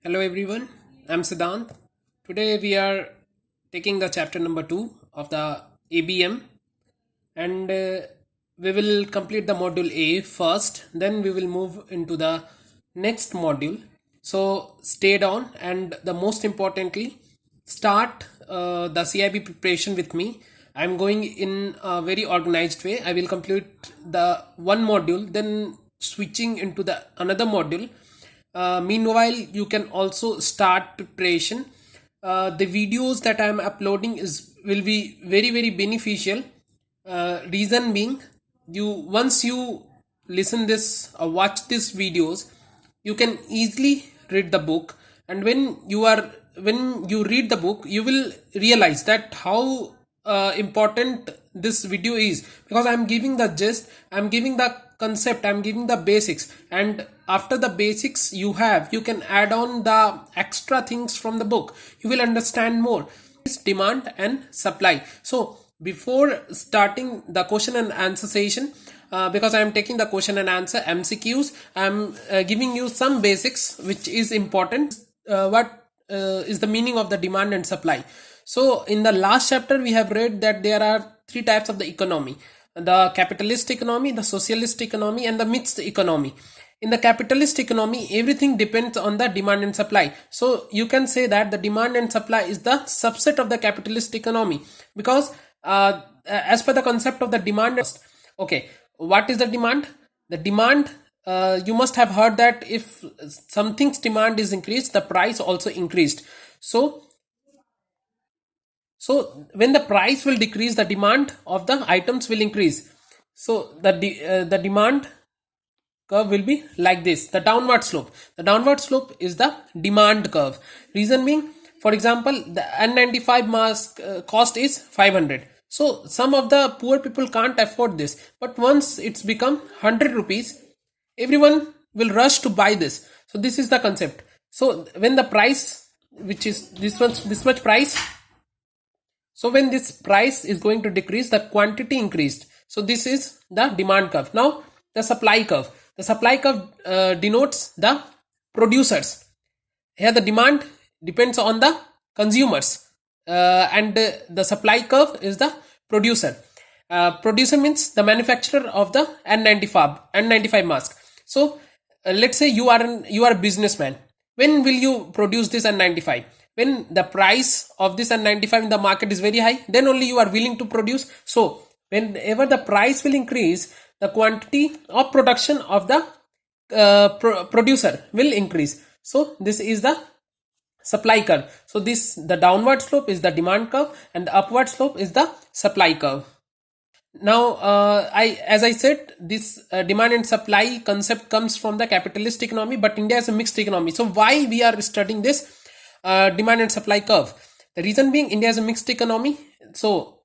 Hello everyone, I'm Siddhant. Today we are taking the chapter number 2 of the ABM, and we will complete the module A first, then we will move into the next module. So stay down, and the most importantly, start the CIB preparation with me. I'm going in a very organized way. I will complete the one module, then switching into the another module. Meanwhile, you can also start preparation. The videos that I am uploading is will be very beneficial. Reason being, you once you listen this or watch these videos, you can easily read the book, and when you read the book, you will realize that how important this video is, because I'm giving the gist, I'm giving the concept, I'm giving the basics, and after the basics you can add on the extra things from the book. You will understand more. Is demand and supply. So before starting the question and answer session, because I am taking the question and answer MCQs, I'm giving you some basics which is important. What is the meaning of the demand and supply? So in the last chapter we have read that there are three types of the economy: the capitalist economy, the socialist economy, and the mixed economy. In the capitalist economy, everything depends on the demand and supply. So you can say that the demand and supply is the subset of the capitalist economy, because as per the concept of the demand. Okay, what is the demand? The demand, you must have heard that if something's demand is increased, the price also increased. So when the price will decrease, the demand of the items will increase. So the demand curve will be like this, the downward slope. The downward slope is the demand curve. Reason being, for example, the N95 mask cost is 500. So some of the poor people can't afford this, but once it's become 100 rupees, everyone will rush to buy this. So this is the concept. So when the price, which is this much price, so when this price is going to decrease, the quantity increased. So this is the demand curve. Now the supply curve. The supply curve denotes the producers. Here the demand depends on the consumers, and the supply curve is the producer. Producer means the manufacturer of the N95 mask. So let's say you are a businessman. When will you produce this N95? When the price of this N95 in the market is very high, then only you are willing to produce. So whenever the price will increase, the quantity of production of the producer will increase. So this is the supply curve. So this, the downward slope is the demand curve, and the upward slope is the supply curve. Now as I said, this demand and supply concept comes from the capitalist economy, but India is a mixed economy. So why we are studying this demand and supply curve? The reason being, India is a mixed economy. So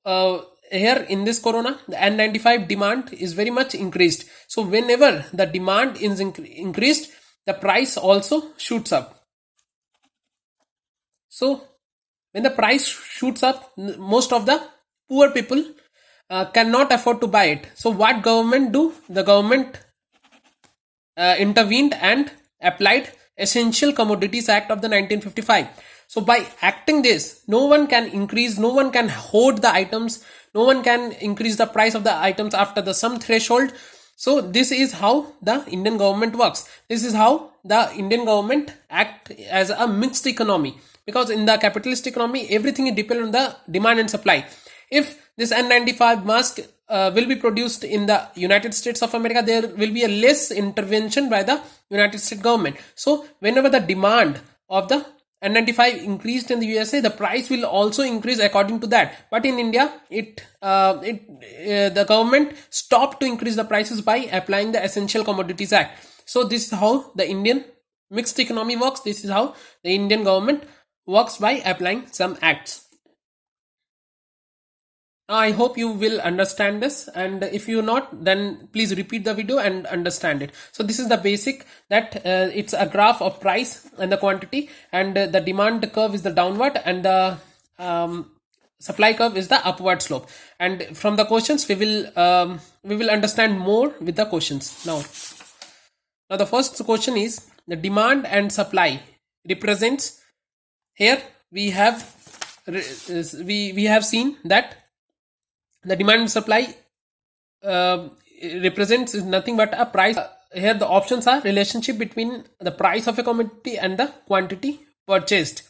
here in this corona, the N95 demand is very much increased. So whenever the demand is increased, the price also shoots up. So when the price shoots up, most of the poor people cannot afford to buy it. So what government do? The government intervened and applied Essential Commodities Act of the 1955. So by acting this, no one can hoard the items, no one can increase the price of the items after the some threshold. So this is how the Indian government works. This is how the Indian government act as a mixed economy, because in the capitalist economy, everything depends on the demand and supply. If this N95 mask will be produced in the United States of America, there will be a less intervention by the United States government. So whenever the demand of the N95 increased in the USA, the price will also increase according to that. But in India, the government stopped to increase the prices by applying the Essential Commodities Act. So this is how the Indian mixed economy works. This is how the Indian government works, by applying some acts. I hope you will understand this, and if you not, then please repeat the video and understand it. So this is the basic, that it's a graph of price and the quantity, and the demand curve is the downward, and the supply curve is the upward slope. And from the questions, we will understand more with the questions. Now the first question is, the demand and supply represents, here we have we have seen that the demand and supply uh, represents is nothing but a price. Here the options are relationship between the price of a commodity and the quantity purchased.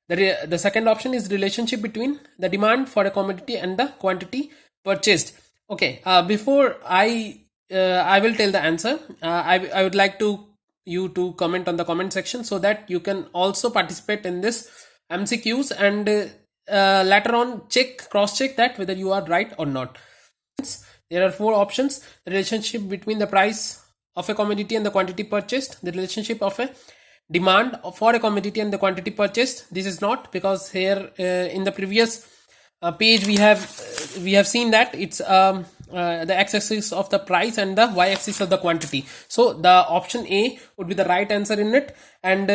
The second option is relationship between the demand for a commodity and the quantity purchased. Okay, before I will tell the answer, I would like to you to comment on the comment section so that you can also participate in this MCQs, and later on cross check that whether you are right or not. There are four options: the relationship between the price of a commodity and the quantity purchased, the relationship of a demand for a commodity and the quantity purchased. This is not, because here in the previous page we have seen that it's the x-axis of the price and the y-axis of the quantity. So the option A would be the right answer in it. And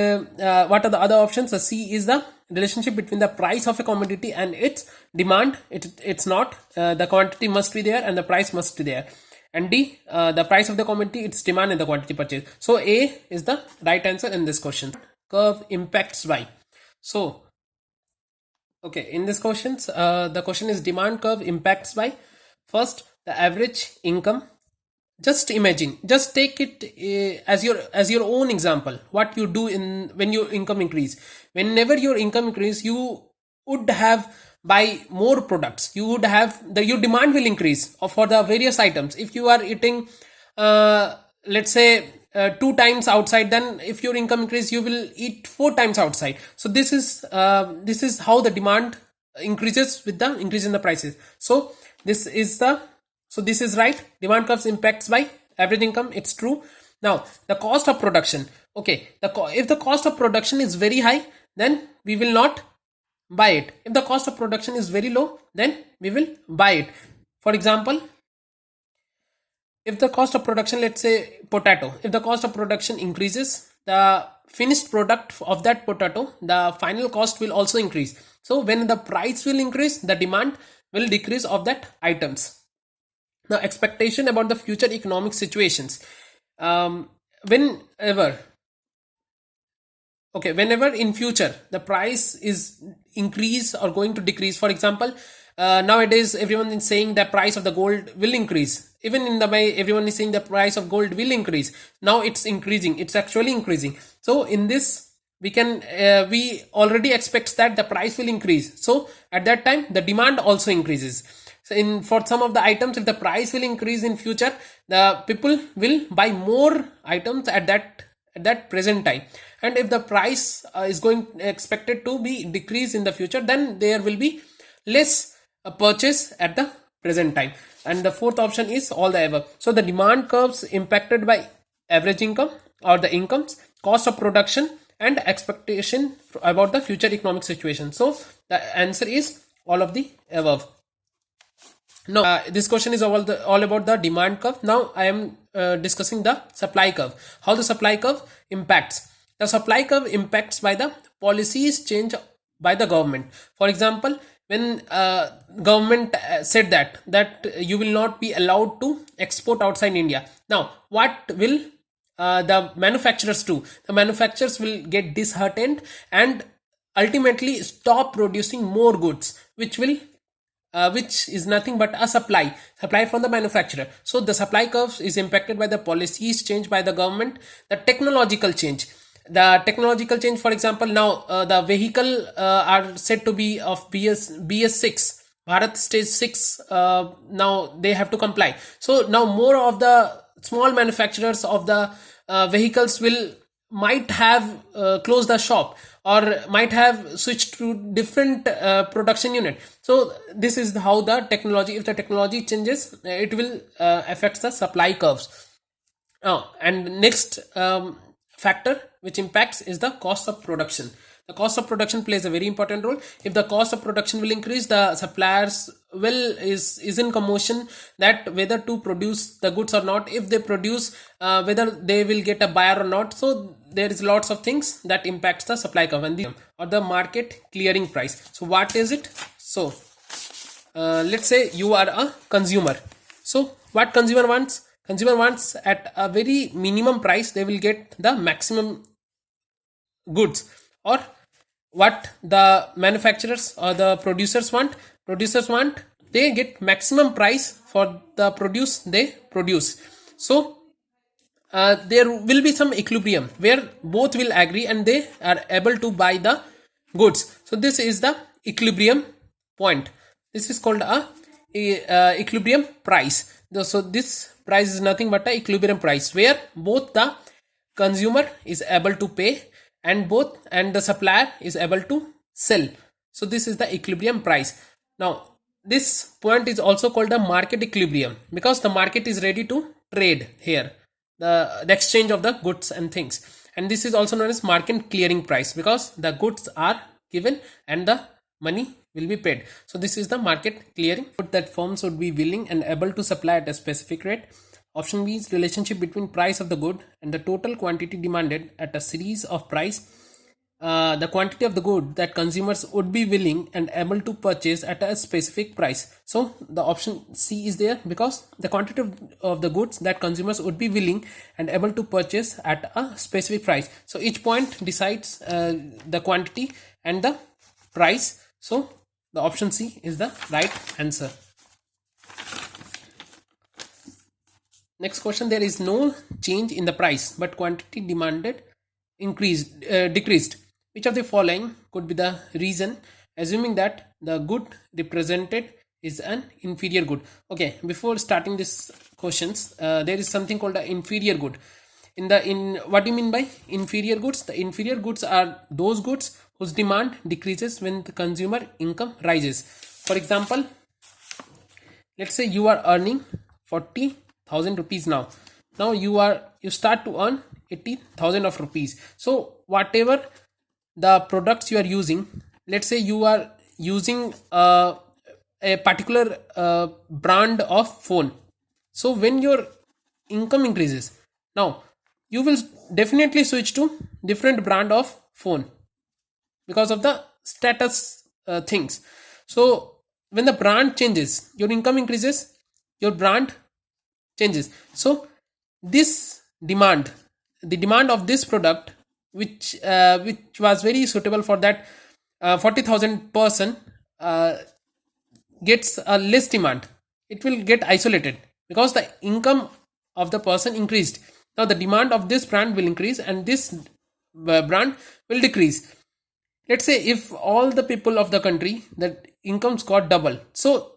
what are the other options? The C is the relationship between the price of a commodity and its demand. It's not. The quantity must be there and the price must be there. And D, the price of the commodity, its demand and the quantity purchased. So A is the right answer in this question. Curve impacts Y. So okay, in this questions, the question is demand curve impacts by, first, the average income. Just imagine, just take it as your own example. What you do in when your income increase, whenever your income increase, you would have buy more products. You would have your demand will increase for the various items. If you are eating, let's say, 2 times outside, then if your income increase, you will eat 4 times outside. So this is how the demand increases with the increase in the prices. So this is right. Demand curves impacts by average income. It's true. Now the cost of production. Okay, if the cost of production is very high, then we will not buy it. If the cost of production is very low, then we will buy it. For example, if the cost of production, let's say potato, if the cost of production increases, the finished product of that potato, the final cost will also increase. So when the price will increase, the demand will decrease of that items. Now, expectation about the future economic situations. Whenever in future the price is increase or going to decrease. For example, nowadays everyone is saying the price of the gold will increase. Even in the May, everyone is saying the price of gold will increase. Now it's increasing. It's actually increasing. So in this, we already expect that the price will increase. So at that time, the demand also increases. So for some of the items, if the price will increase in future, the people will buy more items at that present time. And if the price is expected to be decrease in the future, then there will be less purchase at the present time. And the fourth option is all the above. So the demand curves impacted by average income or the incomes, cost of production, and expectation about the future economic situation. So the answer is all of the above. Now this question is all about the demand curve. Now I am discussing the supply curve. How the supply curve impacts. The supply curve impacts by the policies change by the government. For example, when government said that you will not be allowed to export outside India. Now what will the manufacturers do? The manufacturers will get disheartened and ultimately stop producing more goods, which is nothing but a supply from the manufacturer. So the supply curve is impacted by the policies change by the government. The technological change, for example, now the vehicle are said to be of BS6, Bharat stage 6. Now they have to comply. So now more of the small manufacturers of the vehicles might have closed the shop or might have switched to different production unit. So this is how the technology, if the technology changes, it will affect the supply curves. And next factor which impacts is the cost of production. The cost of production plays a very important role. If the cost of production will increase, the suppliers is in commotion that whether to produce the goods or not. If they produce, whether they will get a buyer or not. So there is lots of things that impacts the supply curve and the market clearing price. So what is it? So let's say you are a consumer. So what consumer wants? Consumer wants at a very minimum price, they will get the maximum goods, or what the manufacturers or the producers want, they get maximum price for the produce they produce. So there will be some equilibrium where both will agree and they are able to buy the goods. So this is the equilibrium point. This is called a equilibrium price. So this price is nothing but a equilibrium price where both the consumer is able to pay and the supplier is able to sell. So this is the equilibrium price. Now this point is also called the market equilibrium because the market is ready to trade here, the exchange of the goods and things. And this is also known as market clearing price because the goods are given and the money will be paid. So this is the market clearing, that firms would be willing and able to supply at a specific rate. Option B is relationship between price of the good and the total quantity demanded at a series of price. The quantity of the good that consumers would be willing and able to purchase at a specific price. So the option C is there because the quantity of the goods that consumers would be willing and able to purchase at a specific price. So each point decides the quantity and the price. So the option C is the right answer. Next question, there is no change in the price but quantity demanded decreased. Which of the following could be the reason, assuming that the good represented is an inferior good? Okay, before starting this questions, there is something called an inferior good. In what do you mean by inferior goods? The inferior goods are those goods whose demand decreases when the consumer income rises. For example, let's say you are earning 40,000 rupees now. Now you start to earn 80,000 of rupees. So whatever the products you are using, let's say you are using a particular brand of phone. So when your income increases, now you will definitely switch to different brand of phone because of the status things. So when the brand changes, your income increases, your brand changes. So this demand, the demand of this product, which was very suitable for that 40,000 person, gets a less demand. It will get isolated because the income of the person increased. Now the demand of this brand will increase and this brand will decrease. Let's say if all the people of the country, that incomes got double, so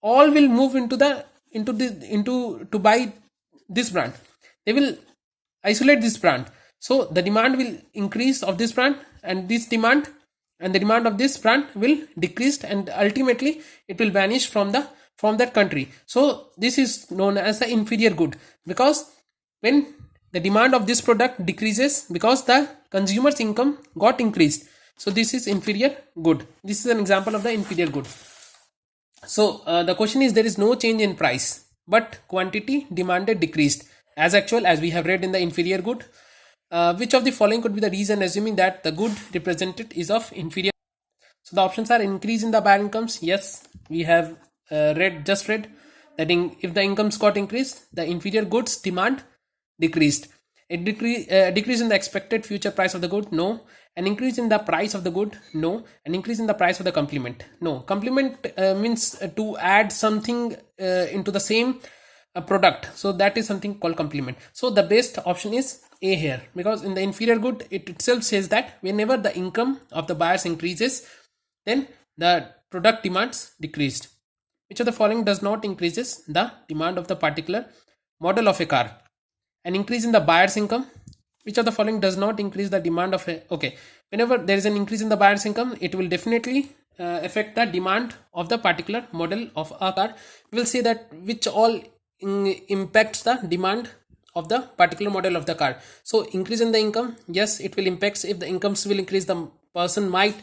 all will move into to buy this brand. They will isolate this brand. So the demand will increase of this brand and this demand and the demand of this brand will decrease and ultimately it will vanish from that country. So this is known as the inferior good because when the demand of this product decreases because the consumer's income got increased. So this is inferior good. This is an example of the inferior good. So the question is, there is no change in price but quantity demanded decreased as actual, as we have read in the inferior good. Which of the following could be the reason, assuming that the good represented is of inferior? So the options are increase in the buyer incomes. Yes, we have read that if the incomes got increased, the inferior goods demand decreased. A decrease in the expected future price of the good? No. An increase in the price of the good? No. An increase in the price of the complement? No. Complement means to add something into the same product. So that is something called complement. So the best option is A here, because in the inferior good it itself says that whenever the income of the buyers increases, then the product demands decreased. Which of the following does not increases the demand of the particular model of a car? An increase in the buyer's income. Which of the following does not increase the demand of a? Okay, whenever there is an increase in the buyer's income, it will definitely affect the demand of the particular model of a car. We will see that which all impacts the demand of the particular model of the car. So increase in the income, yes, it will impact. If the incomes will increase, the person might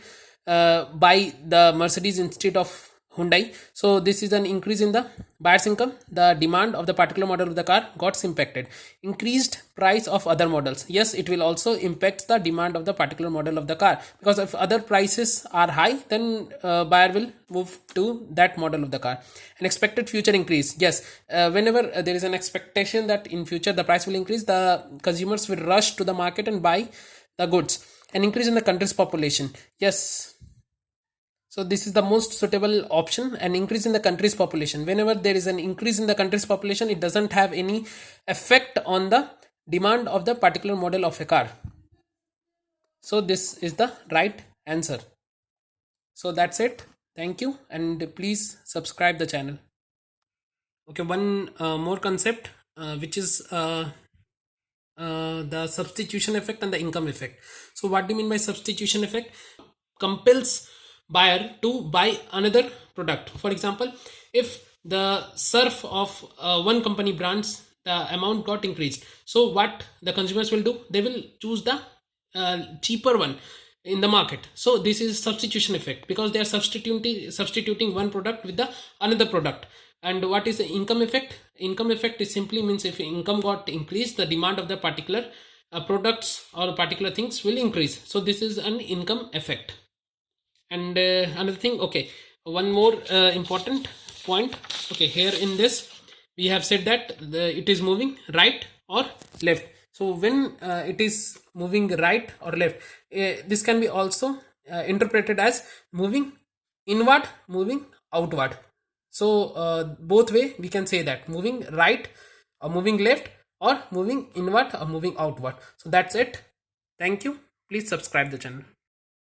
buy the Mercedes instead of Hyundai. So this is an increase in the buyer's income. The demand of the particular model of the car got impacted. Increased price of other models. Yes, it will also impact the demand of the particular model of the car, because if other prices are high, then buyer will move to that model of the car. An expected future increase. Yes, whenever there is an expectation that in future the price will increase, the consumers will rush to the market and buy the goods. an increase in the country's population. Yes. So this is the most suitable option, an increase in the country's population. Whenever there is an increase in the country's population, it doesn't have any effect on the demand of the particular model of a car. So this is the right answer. So that's it. Thank you, and please subscribe the channel. Okay, one more concept, which is the substitution effect and the income effect. So what do you mean by substitution effect? Compels buyer to buy another product. For example, if the surf of one company brands, the amount got increased, so what the consumers will do, they will choose the cheaper one in the market. So this is substitution effect, because they are substituting one product with the another product. And what is the income effect? Income effect is simply means if income got increased, the demand of the particular products or particular things will increase. So this is an income effect. And another thing, okay, one more important point. Okay, here in this we have said that it is moving right or left. So when it is moving right or left, this can be also interpreted as moving inward, moving outward. So both way we can say that, moving right or moving left, or moving inward or moving outward. So that's it. Thank you. Please subscribe the channel.